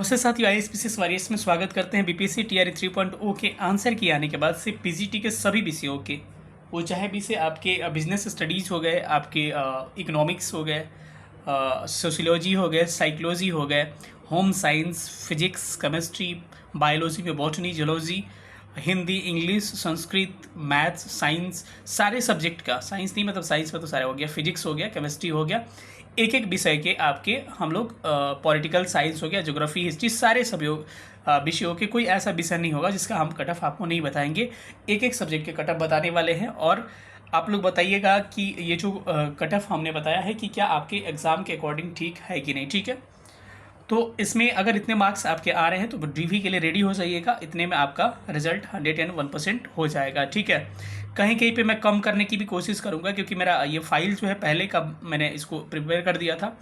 नमस्ते साथियों, IAS warriors में स्वागत करते हैं। बीपीएससी टीआरई 3.0 के आंसर की आने के बाद से पीजीटी के सभी विषयों के, वो चाहे विषय आपके बिजनेस स्टडीज़ हो गए, आपके इकोनॉमिक्स हो गए, सोशियोलॉजी हो गए, साइकोलॉजी हो गए, home science, physics, chemistry, biology में botany, zoology, Hindi, English, Sanskrit, maths, science, सारे सब्जेक्ट का, साइंस नहीं मतलब साइंस में तो सारे हो गया, फिजिक्स हो गया, केमिस्ट्री हो गया, एक एक विषय के आपके हम लोग पॉलिटिकल साइंस हो गया, ज्योग्राफी, हिस्ट्री, सारे सभी विषयों के कोई ऐसा विषय नहीं होगा जिसका हम कट ऑफ आपको नहीं बताएंगे। एक एक सब्जेक्ट के कट ऑफ बताने वाले हैं और आप लोग बताइएगा कि ये जो कट ऑफ हमने बताया है कि क्या आपके एग्ज़ाम के अकॉर्डिंग ठीक है कि नहीं। ठीक है, तो इसमें अगर इतने मार्क्स आपके आ रहे हैं तो डीवी के लिए रेडी हो जाइएगा। इतने में आपका रिजल्ट 101% हो जाएगा। ठीक है, कहीं कहीं पे मैं कम करने की भी कोशिश करूँगा क्योंकि मेरा ये फाइल जो है पहले का मैंने इसको प्रिपेयर कर दिया था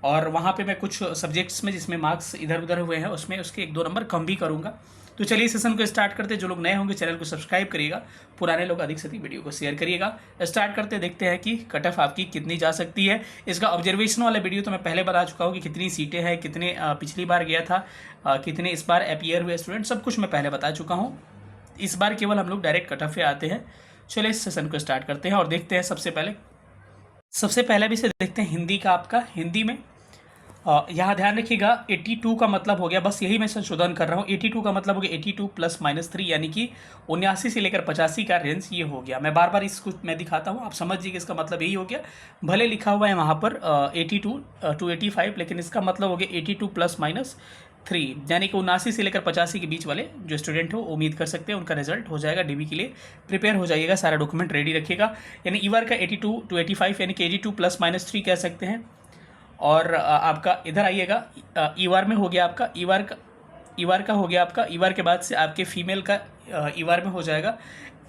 और वहाँ पे मैं कुछ सब्जेक्ट्स में जिसमें मार्क्स इधर उधर हुए हैं उसमें उसके 1-2 नंबर कम भी करूँगा। तो चलिए सेशन को स्टार्ट करते हैं। जो लोग नए होंगे चैनल को सब्सक्राइब करिएगा, पुराने लोग अधिक से अधिक वीडियो को शेयर करिएगा। स्टार्ट करते देखते हैं कि कट ऑफ आपकी कितनी जा सकती है। इसका ऑब्जर्वेशन वाला वीडियो तो मैं पहले बता चुका हूँ कि कितनी सीटें हैं, कितने पिछली बार गया था, कितने इस बार अपीयर हुए स्टूडेंट, सब कुछ मैं पहले बता चुका हूँ। इस बार केवल हम लोग डायरेक्ट कट ऑफ पे आते हैं। चलिए इस सेशन को स्टार्ट करते हैं और देखते हैं। सबसे पहला विषय देखते हैं हिंदी का। आपका हिंदी में यहाँ ध्यान रखिएगा 82 का मतलब हो गया, बस यही मैं संशोधन कर रहा हूँ। 82 का मतलब हो गया 82 + -3 यानी कि 79 से लेकर 85 का रेंज ये हो गया। मैं बार बार इसको मैं दिखाता हूँ, आप समझिए कि इसका मतलब यही हो गया। भले लिखा हुआ है वहाँ पर 82 to 85, लेकिन इसका मतलब हो गया 82 + -3 यानी कि 79 से लेकर 85 के बीच वाले जो स्टूडेंट हो उम्मीद कर सकते हैं उनका रिजल्ट हो जाएगा। डीबी के लिए प्रिपेयर हो जाइएगा, सारा डॉक्यूमेंट रेडी रखिएगा। यानी ईवार का 82 to 85 यानी कि 82 + -3 कह सकते हैं। और आपका इधर आइएगा, ईवार में हो गया आपका ईवार का हो गया आपका। ईवार के बाद से आपके फीमेल का ईवार में हो जाएगा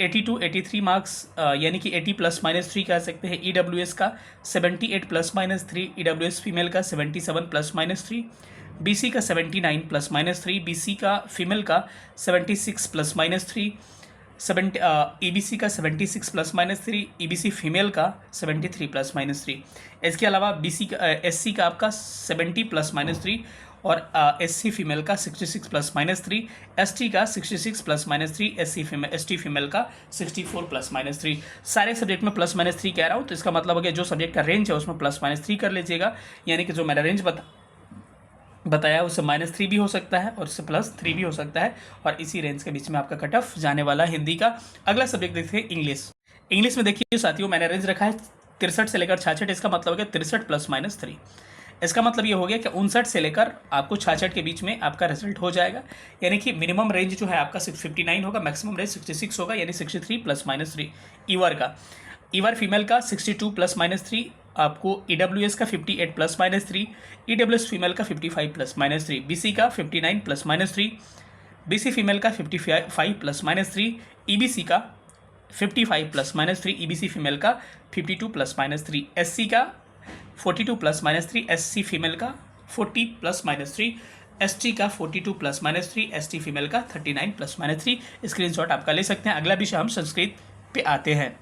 82 83 मार्क्स यानी कि 80 + -3 कह सकते हैं। ईडब्ल्यूएस का 78 + -3, ईडब्ल्यूएस फीमेल का 77 + -3, बीसी का 79 + -3, बीसी का फीमेल का 76 + -3, ईबीसी का 76 + -3, ईबीसी फीमेल का 73 + -3। इसके अलावा बीसी का एससी का आपका 70 + -3 और एससी फीमेल का 66 + -3, एसटी का 66 + -3, एसटी फीमेल का 64 + -3। सारे सब्जेक्ट में +-3 कह रहा हूँ, तो इसका मतलब हो गया जो सब्जेक्ट का रेंज है उसमें +-3 कर लीजिएगा। यानी कि जो मेरा रेंज बताया उससे -3 भी हो सकता है और उससे +3 भी हो सकता है, और इसी रेंज के बीच में आपका कट ऑफ जाने वाला है हिंदी का। अगला सब्जेक्ट देखते हैं इंग्लिश। इंग्लिश में देखिए साथियों, मैंने रेंज रखा है 63 से लेकर 66। इसका मतलब हो गया 63 + -3। इसका मतलब ये हो गया कि 59 से लेकर आपको 66 के बीच में आपका रिजल्ट हो जाएगा। यानी कि मिनिमम रेंज जो है आपका 59 होगा, मैक्सिमम रेंज 66 होगा, यानी 63 + -3। ईवर फीमेल का 62 + -3, आपको ईडब्ल्यूएस का 58 + -3, ईडब्ल्यूएस फीमेल का 55 + -3, बीसी का 59 + -3, बीसी फीमेल का 55 + -3, ईबीसी का 55 + -3, ईबीसी फीमेल का 52 + -3, एससी का 42 + -3, एससी फीमेल का 40 + -3, एसटी का 42 + -3, एसटी फीमेल का 39 + -3। स्क्रीनशॉट आपका ले सकते हैं। अगला विषय हम संस्कृत पे आते हैं।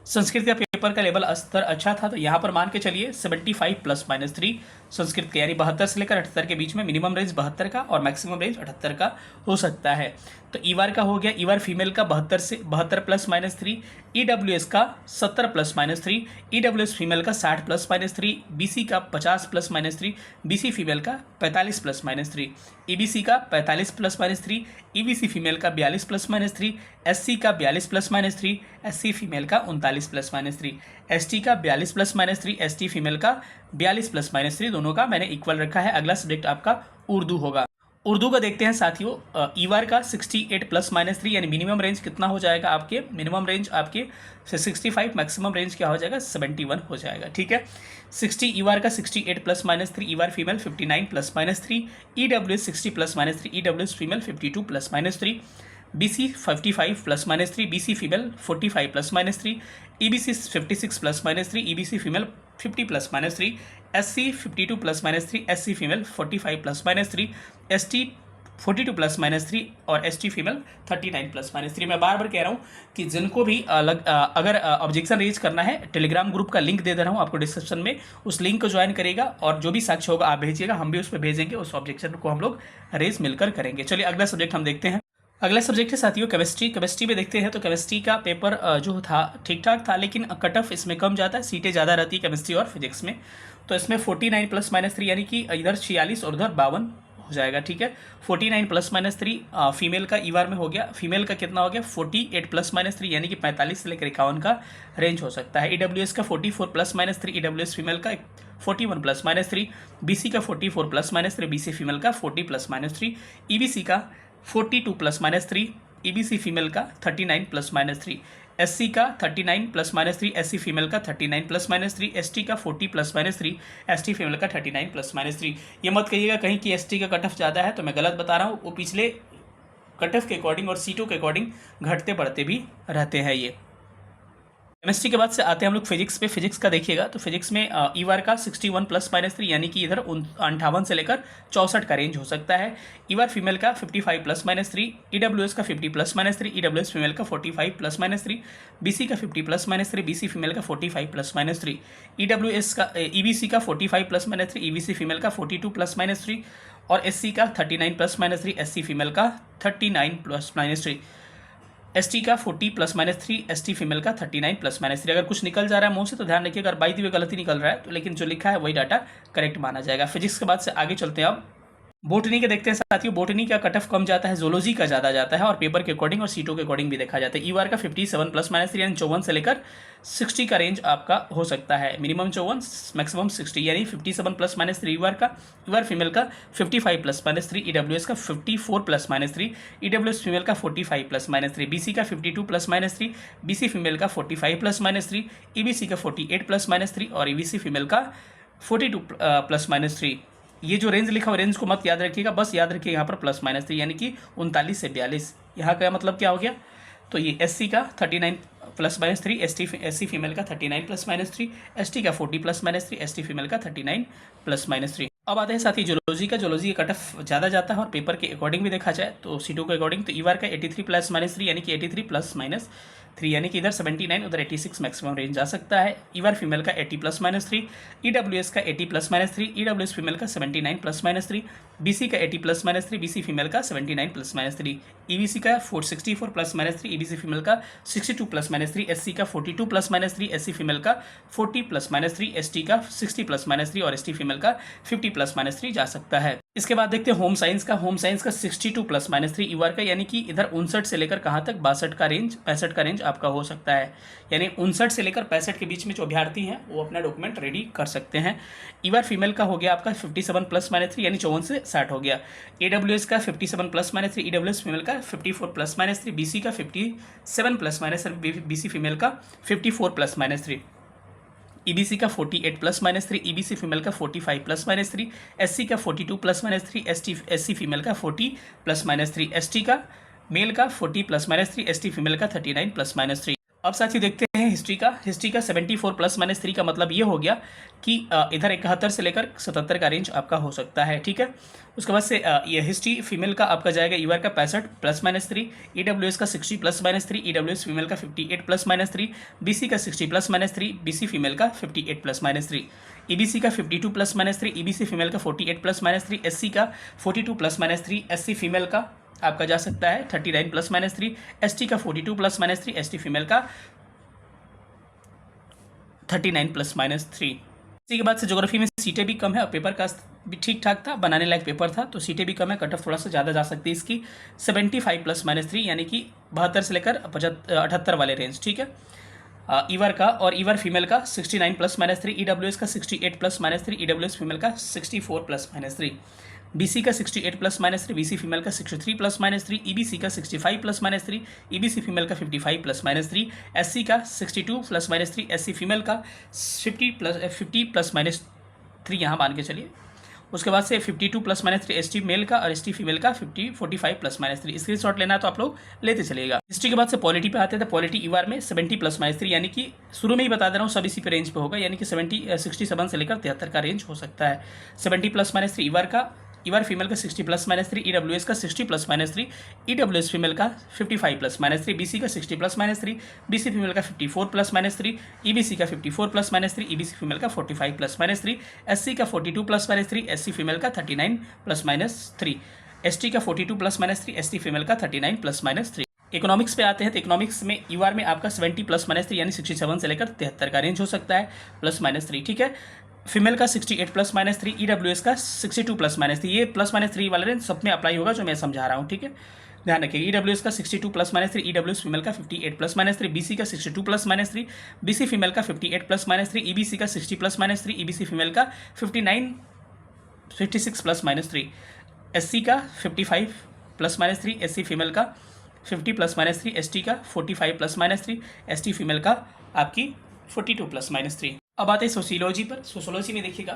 संस्कृत का पेपर का लेवल स्तर अच्छा था, तो यहाँ पर मान के चलिए 75 + -3 संस्कृत के, यानी 72 से लेकर 78 के बीच में मिनिमम रेंज 72 का और मैक्सिमम रेंज 78 का हो सकता है। तो ईवार का हो गया, ईवार फीमेल का 72 + -3, ईडब्ल्यूएस का 70 + -3, ईडब्ल्यूएस फीमेल का 60 + -3, बीसी का 50 + -3, बीसी फीमेल का 45 + -3, ईबीसी का 45 + -3, ईबीसी फीमेल का 42 + -3, एससी का 42 + -3, एससी फीमेल का 39 + -3, एसटी का 42 + -3, एसटी फीमेल का 42 + -3, दोनों का मैंने इक्वल रखा है। अगला सब्जेक्ट आपका उर्दू होगा। उर्दू का देखते हैं साथियों, ईवार का 68 + -3 यानी मिनिमम रेंज कितना हो जाएगा आपके, मिनिमम रेंज आपके 65, मैक्सिमम रेंज क्या हो जाएगा 71 हो जाएगा। ठीक है, 60 ईवार का 68 + -3, ईवार female 59 + -3, EWS 60 + -3, EWS female 52 + -3, BC 55 + -3, BC female 45 + -3, EBC 56 + -3, EBC female 50 + -3, SC 52 + -3, SC female 45 + -3, ST 42 plus minus 3 और एसटी फीमेल 39 प्लस माइनस 3। मैं बार बार कह रहा हूँ कि जिनको भी अगर ऑब्जेक्शन रेज करना है, टेलीग्राम ग्रुप का लिंक दे रहा हूँ आपको डिस्क्रिप्शन में, उस लिंक को ज्वाइन करेगा और जो भी साक्ष्य होगा आप भेजिएगा, हम भी उस पर भेजेंगे, उस ऑब्जेक्शन को हम लोग रेज मिलकर करेंगे। चलिए अगला सब्जेक्ट हम देखते हैं। अगला सब्जेक्ट है साथियों केमिस्ट्री। केमिस्ट्री में देखते हैं तो केमिस्ट्री का पेपर जो था ठीक ठाक था, लेकिन कट ऑफ इसमें कम जाता है, सीटें ज़्यादा रहती है केमिस्ट्री और फिजिक्स में। तो इसमें 49 प्लस माइनस 3 यानी कि इधर 46 और उधर 52 हो जाएगा, ठीक है। 49 प्लस माइनस 3 फीमेल का ईवार में हो गया। फीमेल का कितना हो गया 48 प्लस माइनस 3 यानी कि 45 से लेकर 51 का रेंज हो सकता है। ईडब्ल्यूएस का 44 प्लस माइनस 3 ईडब्ल्यूएस फीमेल का 41 प्लस माइनस 3, बीसी का 44 प्लस माइनस 3 बीसी फीमेल का 40 प्लस माइनस 3, ईबीसी का 42 प्लस माइनस 3 ईबीसी फीमेल का 39 प्लस माइनस 3, एससी का 39 प्लस माइनस 3 एससी फीमेल का 39 प्लस माइनस 3, एसटी का 40 प्लस माइनस 3 एसटी फीमेल का 39 plus minus 3। ये मत कहिएगा कहीं कि एसटी का कट ऑफ ज़्यादा है, तो मैं गलत बता रहा हूँ, वो पिछले कट ऑफ के अकॉर्डिंग और सीटों के अकॉर्डिंग घटते बढ़ते भी रहते हैं ये। केमिस्ट्री के बाद से आते हैं हम लोग फिजिक्स पे। फिजिक्स का देखिएगा तो फिजिक्स में ईवार का 61 प्लस माइनस 3 यानी कि इधर 58 से लेकर 64 का रेंज हो सकता है। ईवार फीमेल का 55 प्लस माइनस 3, ईडब्ल्यूएस का 50 प्लस माइनस 3, ईडब्ल्यूएस फीमेल का 45 प्लस माइनस 3, बीसी का 50 प्लस माइनस 3, बीसी फीमेल का 45 प्लस माइनस 3, ईडब्ल्यूएस का ईबीसी का 45 प्लस माइनस 3, ईबीसी फीमेल का 42 प्लस माइनस 3 और एससी का 39 प्लस माइनस 3, एससी फीमेल का 39 प्लस माइनस 3, एसटी का 40 प्लस माइनस 3, एसटी फीमेल का 39 प्लस माइनस 3। अगर कुछ निकल जा रहा है मुंह से तो ध्यान रखिए, अगर बाई दी हुई गलती निकल रहा है तो लेकिन जो लिखा है वही डाटा करेक्ट माना जाएगा। फिजिक्स के बाद से आगे चलते हैं अब बोटनी के देखते हैं साथियों। बोटनी का कट ऑफ कम जाता है, जोलॉजी का ज़्यादा जाता है और पेपर के अकॉर्डिंग और सीटों के अकॉर्डिंग भी देखा जाता है। ईवार का 57 प्लस माइनस 3 यानी 54 से लेकर 60 का रेंज आपका हो सकता है। मिनिमम 54 मैक्सिमम 60 यानी 57 प्लस माइनस 3 ईवार का। ईवार फीमेल का 55 प्लस माइनस 3, ईडब्ल्यूएस का 54 प्लस माइनस 3, ईडब्ल्यूएस फीमेल का 45 प्लस माइनस 3, बीसी का 52 प्लस माइनस 3, बीसी फीमेल का 45 प्लस माइनस 3, ईबीसी का 48 प्लस माइनस 3 और ईबीसी फीमेल का 42 प्लस माइनस 3। ये जो रेंज लिखा हुआ रेंज को मत याद रखिएगा, बस याद रखिए यहाँ पर प्लस माइनस 3 यानी कि 39 से 42। यहाँ का मतलब क्या हो गया, तो ये एससी का 39 प्लस माइनस 3, एससी फीमेल का 39 प्लस माइनस 3, एसटी का 40 प्लस माइनस 3, एसटी फीमेल का 39 प्लस माइनस 3। अब आते हैं साथी जोलॉजी का। जोलॉजी का कट ऑफ ज़्यादा जाता है और पेपर के अकॉर्डिंग भी देखा जाए तो सीटों के अकॉर्डिंग तो ईवार का 83 प्लस माइनस 3 यानी कि 83 प्लस माइनस 3 यानी कि इधर 79 उधर 86 मैक्सिमम रेंज जा सकता है। ईवार फीमेल का 80 प्लस माइनस 3, ईडब्ल्यूएस का 80 प्लस माइनस 3, ईडब्ल्यूएस फीमेल का 79 प्लस माइनस 3, बीसी का 80 प्लस माइनस 3, बीसी फीमेल का 79 प्लस माइनस 3, ईबीसी का 64 प्लस माइनस 3, ईबीसी फीमेल का 62 प्लस माइनस 3, एससी का 42 प्लस माइनस 3, एससी फीमेल का 40 प्लस माइनस 3, एसटी का 60 plus minus 3 और एसटी फीमेल का 50 प्लस माइनस 3 जा सकता है। इसके बाद देखते हैं होम साइंस का। होम साइंस का 62 प्लस माइनस 3 ईवार का यानी कि इधर 59 से लेकर कहाँ तक 62 का रेंज 65 का रेंज आपका हो सकता है। यानी 59 से लेकर 65 के बीच में जो अभ्यर्थी हैं वो अपना डॉक्यूमेंट रेडी कर सकते हैं। ईवार फीमेल का हो गया आपका 57 प्लस माइनस 3 यानी 54 से 60 हो गया। ईडब्ल्यूएस का 57 प्लस माइनस 3, ईडब्ल्यूएस फीमेल का 54 प्लस माइनस 3, बीसी का 57 प्लस माइनस 3, बीसी फीमेल का 54 प्लस माइनस 3, ईबीसी का 48 प्लस माइनस 3, ईबीसी फीमेल का 45 प्लस माइनस 3, एससी का 42 प्लस माइनस 3, एससी फीमेल का 40 प्लस माइनस 3, एसटी का मेल का 40 प्लस माइनस 3, एसटी फीमेल का 39 प्लस माइनस 3। अब साथ ही देखते हैं हिस्ट्री का। हिस्ट्री का 74 प्लस माइनस 3 का मतलब ये हो गया कि इधर 71 से लेकर 77 का रेंज आपका हो सकता है, ठीक है। उसके बाद से ये हिस्ट्री फीमेल का आपका जाएगा ईवार का 65 प्लस माइनस 3, ईडब्ल्यूएस का 60 प्लस माइनस 3, ईडब्ल्यूएस फीमेल का 58 प्लस माइनस 3, बीसी का 60 प्लस माइनस 3, बीसी फीमेल का 58 प्लस माइनस 3, ईबीसी का 52 प्लस माइनस 3, ईबीसी फीमेल का 48 प्लस माइनस 3, एससी का 42 प्लस माइनस 3, एससी फीमेल का आपका जा सकता है 39 प्लस माइनस 3, एसटी का 42 प्लस माइनस 3, एसटी फीमेल का 39 प्लस माइनस 3। इसी के बाद से ज्योग्राफी में सीटें भी कम है और पेपर का भी ठीक ठाक था, बनाने लायक पेपर था, तो सीटें भी कम है, कट ऑफ थोड़ा सा ज़्यादा जा सकती है इसकी 75 प्लस माइनस 3 यानी कि 72 से लेकर 78 वाले रेंज, ठीक है। ईवार का और ईवार फीमेल का 69 प्लस माइनस 3, ईडब्ल्यूएस का 68 प्लस माइनस 3, ईडब्ल्यूएस फीमेल का 64 प्लस माइनस 3, बीसी का 68 प्लस माइनस 3, बीसी फीमेल का 63 प्लस माइनस 3, ईबीसी का 65 प्लस माइनस 3, ईबीसी फीमेल का 55 प्लस माइनस 3, एससी का 62 प्लस माइनस 3, एससी फीमेल का 50 प्लस माइनस 3 यहाँ मान के चलिए। उसके बाद से 52 प्लस माइनस 3 एसटी मेल का और एसटी फीमेल का 45 प्लस माइनस 3। स्क्रीनशॉट लेना तो आप लोग लेते चलिएगा। हिस्ट्री के बाद से पॉलिटी पे आते थे। पॉलिटी ईवार में 70 प्लस माइनस 3 यानी कि शुरू में ही बता दे रहा हूँ सब इसी पे रेंज पे होगा, यानी कि 67 से लेकर 73 का रेंज हो सकता है। 70 प्लस माइनस 3 ईवार का, ईआर फीमेल का 60 प्लस माइनस 3, ईडब्ल्यूएस का 60 प्लस माइनस 3, ईडब्ल्यूएस फीमेल का 55 प्लस माइनस 3, बीसी का 60 प्लस माइनस 3, बीसी फीमेल का 54 प्लस माइनस 3, ईबीसी का 54 प्लस माइनस 3, ईबीसी फीमेल का 45 प्लस माइनस 3, एससी का 42 प्लस माइनस 3, एससी फीमेल का 39 प्लस माइनस 3, एसटी का 42 plus minus 3, ST female का 39 plus minus 3। Economics पे आते हैं तो इकोनॉमिक्स में ईआर में आपका 70 प्लस माइनस 3 यानी 67 से लेकर 73 का रेंज हो सकता है, प्लस माइनस 3, ठीक है। फीमेल का 68 प्लस माइनस 3, ईडब्ल्यूएस का 62 प्लस माइनस 3, ये प्लस माइनस 3 वाला रेंज सब में अप्लाई होगा जो मैं समझा रहा हूँ, ठीक है, ध्यान रखिए। ईडब्ल्यूएस का 62 प्लस माइनस 3, ईडब्ल्यूएस फीमेल का 58 प्लस माइनस 3, बीसी का 62 प्लस माइनस 3, बीसी फीमेल का 58 प्लस माइनस 3, ईबीसी का 60 प्लस माइनस 3, ईबीसी फीमेल का 56 प्लस माइनस 3, एससी का 55 प्लस माइनस 3, एससी फीमेल का 50 प्लस माइनस 3, एसटी का 45 प्लस माइनस 3, एसटी फीमेल का आपकी 42 प्लस माइनस 3। अब आते हैं सोशियोलॉजी पर। सोशियोलॉजी में देखिएगा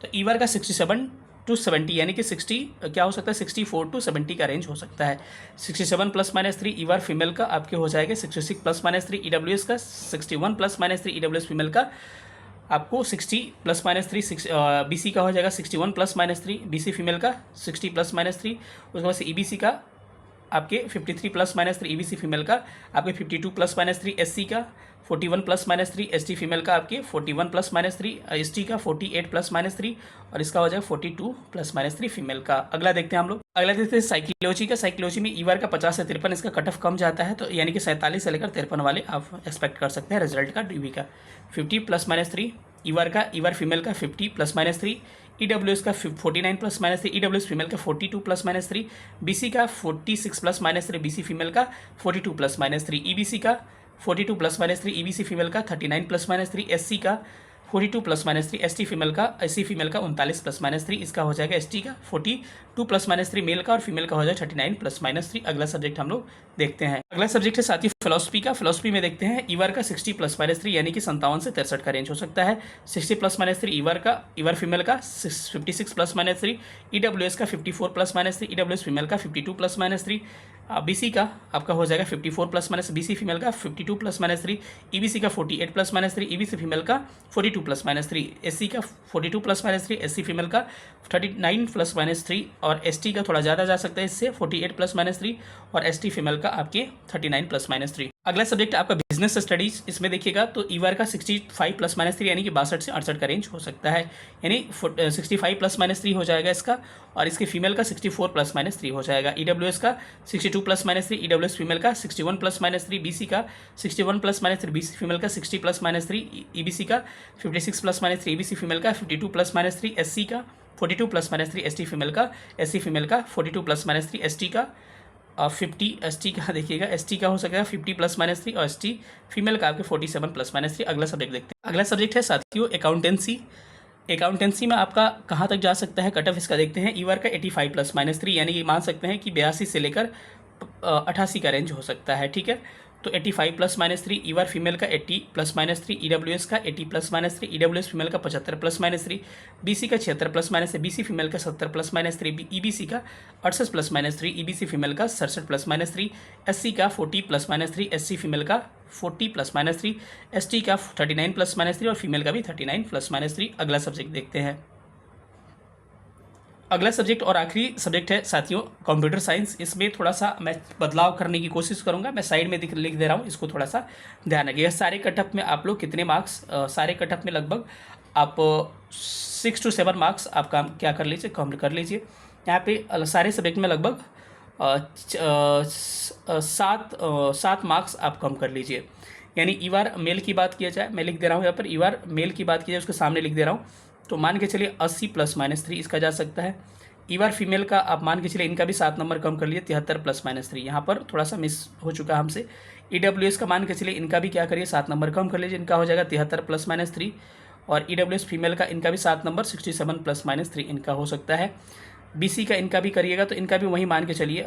तो ईआर का 67 टू 70 यानी कि 60 क्या हो सकता है, 64 टू 70 का रेंज हो सकता है। 67 प्लस माइनस 3 ईआर फीमेल का आपके हो जाएगा 66 प्लस माइनस 3, ईडब्ल्यूएस का 61 प्लस माइनस 3, ईडब्ल्यूएस फीमेल का आपको 60 प्लस माइनस 3, बीसी का हो जाएगा 61 प्लस माइनस 3, बीसी फीमेल का 60 प्लस माइनस 3, उसके बाद से ईबीसी का आपके 53 प्लस माइनस 3, ईबीसी फीमेल का आपके 52 प्लस माइनस 3, एससी का 41 प्लस माइनस 3, एसटी फीमेल का आपके 41 प्लस माइनस 3, एसटी का 48 प्लस माइनस 3 और इसका हो जाएगा 42 प्लस माइनस 3 फीमेल का। अगला देखते हैं हम लोग, अगला देखते हैं साइकोलॉजी का। साइकोलॉजी में ईआर का 50 से 53 इसका कट ऑफ कम जाता है, तो यानी कि 47 से लेकर 53 वाले आप एक्सपेक्ट कर सकते हैं रिजल्ट का डीवी का। 50 प्लस माइनस 3 ईआर फीमेल का 50 प्लस माइनस 3, ईडब्ल्यूएस का 49 प्लस माइनस 3, ईडब्ल्यूएस फीमेल का 42 प्लस माइनस 3, बीसी का 46 प्लस माइनस 3, बीसी फीमेल का 42 प्लस माइनस 3, ईबीसी का 42 प्लस माइनस 3, ईबीसी फीमेल का 39 प्लस माइनस 3, एससी का 42 प्लस माइनस 3, एससी फीमेल का 39 plus minus 3, इसका हो जाएगा एसटी का 42 प्लस माइनस 3 मेल का और फीमेल का हो जाएगा 39 प्लस माइनस 3। अगला सब्जेक्ट हम लोग देखते हैं, अगला सब्जेक्ट है साथ ही फिलोसफी का। फिलोसफी में देखते हैं ईआर का 60 प्लस माइनस 3 यानी कि 57 से 63 का रेंज हो सकता है। 60 प्लस माइनस 3 ईआर फीमेल का 56 प्लस माइनस 3, ईडब्ल्यूएस का 54 प्लस माइनस 3, ईडब्ल्यूएस फीमेल का 52 प्लस माइनस 3, बीसी का आपका हो जाएगा 54 प्लस माइनस, बीसी फीमेल का 52 प्लस माइनस 3, ईबीसी का 48 प्लस माइनस 3, ईबीसी फीमेल का 42 प्लस माइनस 3, एससी का 42 प्लस माइनस 3, एससी फीमेल का 39 प्लस माइनस 3 और एसटी का थोड़ा ज़्यादा जा सकता है इससे 48 प्लस माइनस 3 और एसटी फीमेल का आपके 39 प्लस माइनस 3। अगला सब्जेक्ट आपका बिजनेस स्टडीज। इसमें देखिएगा तो ईआर का 65 प्लस माइनस 3 यानी कि 62 से 68 का रेंज हो सकता है, यानी 65 प्लस माइनस 3 हो जाएगा इसका और इसके फीमेल का 64 प्लस माइनस 3 हो जाएगा। ईडब्ल्यूएस का 62 प्लस माइनस 3, ईडब्ल्यूएस फीमेल का 61 प्लस माइनस 3, बीसी का 61 प्लस माइनस 3, बीसी फीमेल का 60 प्लस माइनस 3, ईबीसी का 56 प्लस माइनस 3, ईबीसी फीमेल का 52 प्लस माइनस 3, एससी का 42 प्लस माइनस 3, एसटी फीमेल का 42 प्लस माइनस 3, एसटी का 50, एसटी का देखिएगा एसटी का हो सकेगा 50 प्लस माइनस 3 और एसटी फीमेल का आपके 47 प्लस माइनस 3। अगला सब्जेक्ट देखते हैं, अगला सब्जेक्ट है साथियों अकाउंटेंसी। अकाउंटेंसी में आपका कहाँ तक जा सकता है कट ऑफ इसका देखते हैं। ईआर का 85 प्लस माइनस 3 यानी कि मान सकते हैं कि 82 से लेकर 88 का रेंज हो सकता है, ठीक है। तो 85 प्लस माइनस 3 ईआर फीमेल का 80 प्लस माइनस 3, ईडब्ल्यूएस का 80 प्लस माइनस 3, ईडब्ल्यूएस फीमेल का 75 प्लस माइनस 3, बीसी का 76 प्लस माइनस 3, बीसी फीमेल का 70 प्लस माइनस 3, ईबीसी का 68 प्लस माइनस 3, ईबीसी फीमेल का 67 प्लस माइनस 3, एससी का 40 प्लस माइनस 3, एससी फीमेल का 40 plus minus 3, ST का 39 plus minus 3 और फीमेल का भी 39 प्लस माइनस 3। अगला सब्जेक्ट देखते हैं, अगला सब्जेक्ट और आखिरी सब्जेक्ट है साथियों कंप्यूटर साइंस। इसमें थोड़ा सा मैं बदलाव करने की कोशिश करूंगा, मैं साइड में लिख दे रहा हूं, इसको थोड़ा सा ध्यान रखिएगा। सारे कटअप में आप लोग कितने मार्क्स, सारे कटअप में लगभग आप 6 to 7 मार्क्स आप काम क्या कर लीजिए, कम कर लीजिए। यहाँ पे सारे सब्जेक्ट में लगभग 7 मार्क्स आप कम कर लीजिए। यानी ईआर मेल की बात किया जाए, मैं लिख दे रहा हूँ यहाँ पर ईआर मेल की बात की जाए उसके सामने लिख दे रहा हूँ, तो मान के चलिए 80 प्लस माइनस 3 इसका जा सकता है। ईआर फीमेल का आप मान के चलिए इनका भी 7 नंबर कम कर लिए 73 प्लस माइनस 3, यहाँ पर थोड़ा सा मिस हो चुका हमसे। ईडब्ल्यूएस का मान के चलिए इनका भी क्या करिए 7 नंबर कम कर लीजिए, इनका हो जाएगा 73 प्लस माइनस 3 और ईडब्ल्यूएस फीमेल का इनका भी 7 नंबर 67 प्लस माइनस 3 इनका हो सकता है। बीसी का इनका भी करिएगा तो इनका भी वही मान के चलिए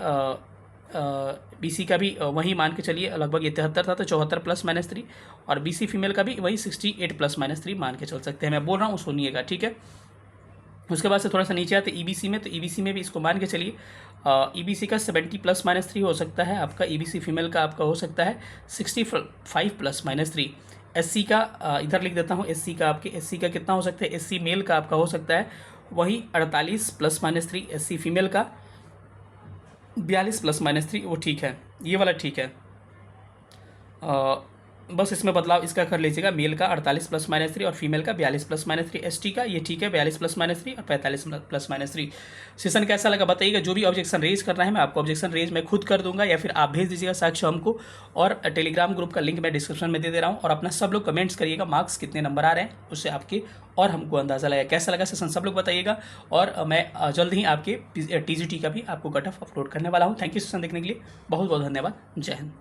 बीसी का भी वही मान के चलिए लगभग ये 73 था तो 74 प्लस माइनस 3 और बीसी फीमेल का भी वही 68 प्लस माइनस 3 मान के चल सकते हैं। मैं बोल रहा हूँ सुनिएगा, ठीक है। उसके बाद से थोड़ा सा नीचे आते ईबीसी में, तो ईबीसी में भी इसको मान के चलिए ईबीसी का 70 प्लस माइनस 3 हो सकता है आपका, ईबीसी फीमेल का आपका हो सकता है 65 प्लस माइनस 3। एससी का इधर लिख देता हूँ, एससी का आपके एससी का कितना हो सकता है, एससी मेल का आपका हो सकता है वही 48 ±3 SC फीमेल का 42 ±3 वो ठीक है, ये वाला ठीक है। बस इसमें बदलाव इसका कर लीजिएगा, मेल का 48 ±3 और फीमेल का 42 ±3, ST का ये ठीक है 42 ±3 और 45 ±3। सेशन कैसा लगा बताइएगा। जो भी ऑब्जेक्शन रेज करना है मैं आपको ऑब्जेक्शन रेज मैं खुद कर दूंगा, या फिर आप भेज दीजिएगा साक्ष्य हमको। और टेलीग्राम ग्रुप का लिंक मैं डिस्क्रिप्शन में दे दे रहा हूँ। और अपना सब लोग कमेंट्स करिएगा, मार्क्स कितने नंबर आ रहे हैं उससे आपके और हमको अंदाज़ा लगा कैसा लगा सेशन, सब लोग बताइएगा। और मैं जल्द ही आपके TGT का भी आपको कट ऑफ अपलोड करने वाला हूँ। थैंक यू सेशन देखने के लिए, बहुत बहुत धन्यवाद। जय हिंद।